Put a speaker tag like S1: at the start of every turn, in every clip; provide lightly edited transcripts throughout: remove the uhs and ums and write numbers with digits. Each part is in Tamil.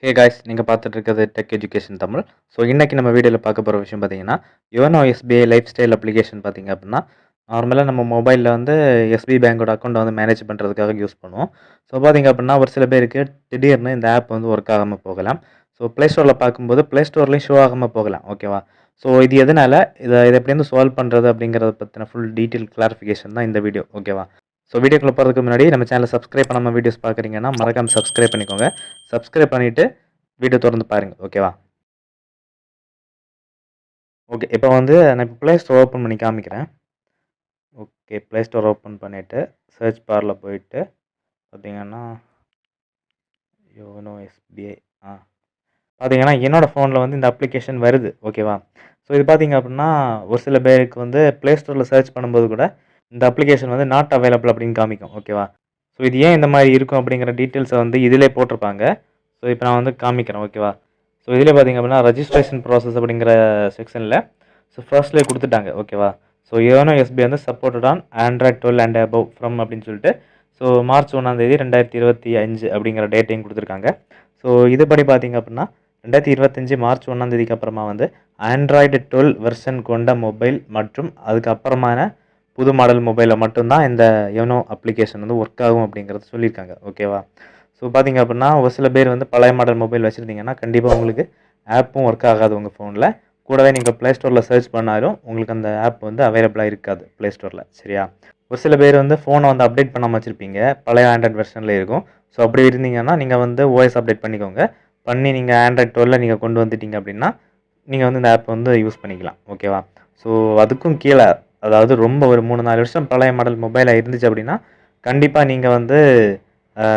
S1: ஹே காய்ஸ், நீங்கள் பார்த்துட்டு இருக்கிறது டெக் எஜுகேஷன் தமிழ். ஸோ இன்றைக்கி நம்ம வீடியோவில் பார்க்க போகிற விஷயம் பார்த்தீங்கன்னா, YONO SBI life style application பார்த்தீங்க அப்படின்னா, நார்மலாக நம்ம மொபைலில் வந்து எஸ்பிஐ பேங்கோட அக்கௌண்ட்டை வந்து மேனேஜ் பண்ணுறதுக்காக யூஸ் பண்ணுவோம். ஸோ பார்த்தீங்க அப்படின்னா, ஒரு சில பேருக்கு திடீர்னு இந்த ஆப் வந்து ஒர்க் ஆகாமல் போகலாம். ஸோ ப்ளே ஸ்டோரில் பார்க்கும்போது ப்ளே ஸ்டோர்லேயும் ஷோ ஆகாமல் போகலாம். ஓகேவா? ஸோ இது எதனால் இதை எப்படி வந்து சால்வ் பண்ணுறது அப்படிங்கிறத பற்றின ஃபுல் டீட்டெயில் கிளாரிஃபிகேஷன் தான் இந்த வீடியோ. ஓகேவா? ஸோ வீடியோக்குள்ள போகிறதுக்கு முன்னாடி நம்ம சேனலை சப்ஸ்கிரைப் பண்ணாமல் வீடியோஸ் பார்க்குறீங்கன்னா மறக்காம சப்ஸ்கிரைப் பண்ணிக்கோங்க. சப்ஸ்கிரைப் பண்ணிவிட்டு வீடியோ தொடர்ந்து பாருங்கள். ஓகேவா? ஓகே, இப்போ வந்து நான் இப்போ ப்ளே ஸ்டோர் ஓப்பன் பண்ணி காமிக்கிறேன். ஓகே, ப்ளே ஸ்டோர் ஓப்பன் பண்ணிவிட்டு சர்ச் பாரில் போயிட்டு பார்த்தீங்கன்னா யோனோ எஸ்பிஐ பார்த்தீங்கன்னா என்னோடய ஃபோனில் வந்து இந்த அப்ளிகேஷன் வருது. ஓகேவா? ஸோ இது பார்த்தீங்க அப்படின்னா ஒரு சில பேருக்கு வந்து ப்ளே ஸ்டோரில் சர்ச் பண்ணும்போது கூட இந்த அப்ளிகேஷன் வந்து நாட் அவைலபிள் அப்படின்னு காமிக்கும். ஓகேவா? ஸோ இது ஏன் இந்த மாதிரி இருக்கும் அப்படிங்கிற டீட்டெயில்ஸை வந்து இதிலே போட்டிருப்பாங்க. ஸோ இப்போ நான் வந்து காமிக்கிறேன். ஓகேவா? ஸோ இதில் பார்த்தீங்க அப்படின்னா ரெஜிஸ்ட்ரேஷன் ப்ராசஸ் அப்படிங்கிற செக்ஷனில் ஸோ ஃபர்ஸ்ட்லேயே கொடுத்துட்டாங்க. ஓகேவா? ஸோ யோனோ எஸ்பிஐ வந்து supported on Android 12 and above from அப்படின்னு சொல்லிட்டு ஸோ மார்ச் 1 2025 அப்படிங்கிற டேட்டையும் கொடுத்துருக்காங்க. ஸோ இதுபடி பார்த்தீங்க அப்படின்னா 2025 மார்ச் 1 அப்புறமா வந்து ஆண்ட்ராய்டு 12 வெர்ஷன் கொண்ட மொபைல் மற்றும் அதுக்கப்புறமான புது மாடல் மொபைலில் மட்டும்தான் இந்த யோனோ அப்ளிகேஷன் வந்து ஒர்க் ஆகும் அப்படிங்கிறது சொல்லியிருக்காங்க. ஓகேவா? ஸோ பார்த்தீங்க அப்படின்னா ஒரு சில பேர் வந்து பழைய மாடல் மொபைல் வச்சுருந்தீங்கன்னா கண்டிப்பாக உங்களுக்கு ஆப்பும் ஒர்க் ஆகாது உங்கள் ஃபோனில். கூடவே நீங்கள் ப்ளே ஸ்டோரில் சர்ச் பண்ணாலும் உங்களுக்கு அந்த ஆப் வந்து அவைலபிளாக இருக்காது ப்ளே ஸ்டோரில். சரியா? ஒரு சில பேர் வந்து ஃபோனை வந்து அப்டேட் பண்ணாமல் வச்சுருப்பீங்க. பழைய ஆண்ட்ராய்ட் வெர்ஷனில் இருக்கும். ஸோ அப்படி இருந்தீங்கன்னா நீங்கள் வந்து ஓஎஸ் அப்டேட் பண்ணிக்கோங்க. பண்ணி நீங்கள் ஆண்ட்ராய்ட் 12 நீங்கள் கொண்டு வந்துட்டீங்க அப்படின்னா நீங்கள் வந்து இந்த ஆப் வந்து யூஸ் பண்ணிக்கலாம். ஓகேவா? ஸோ அதுக்கும் கீழே அதாவது ரொம்ப ஒரு 3-4 வருஷம் பழைய மாடல் மொபைலாக இருந்துச்சு அப்படின்னா கண்டிப்பாக நீங்கள் வந்து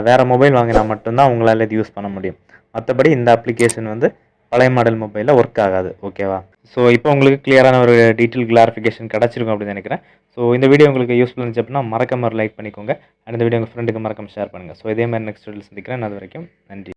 S1: வேறு மொபைல் வாங்கினா மட்டும்தான் உங்களால் இது யூஸ் பண்ண முடியும். மற்றபடி இந்த அப்ளிகேஷன் வந்து பழைய மாடல் மொபைலில் ஒர்க் ஆகாது. ஓகேவா? ஸோ இப்போ உங்களுக்கு கிளியரான ஒரு டீட்டெயில் கிளாரிஃபிகேஷன் கிடச்சிருக்கும் அப்படின்னு நினைக்கிறேன். ஸோ இந்த வீடியோ உங்களுக்கு யூஸ்ஃபுல் இருந்துச்சு அப்படின்னா மறக்காம லைக் பண்ணிக்கோங்க. அண்ட் இந்த வீடியோ உங்கள் ஃப்ரெண்டுக்கு மறக்காம ஷேர் பண்ணுங்கள். ஸோ இதே மாதிரி நெக்ஸ்ட் வீடியோவில் சந்திக்கிறேன். அது வரைக்கும் நன்றி.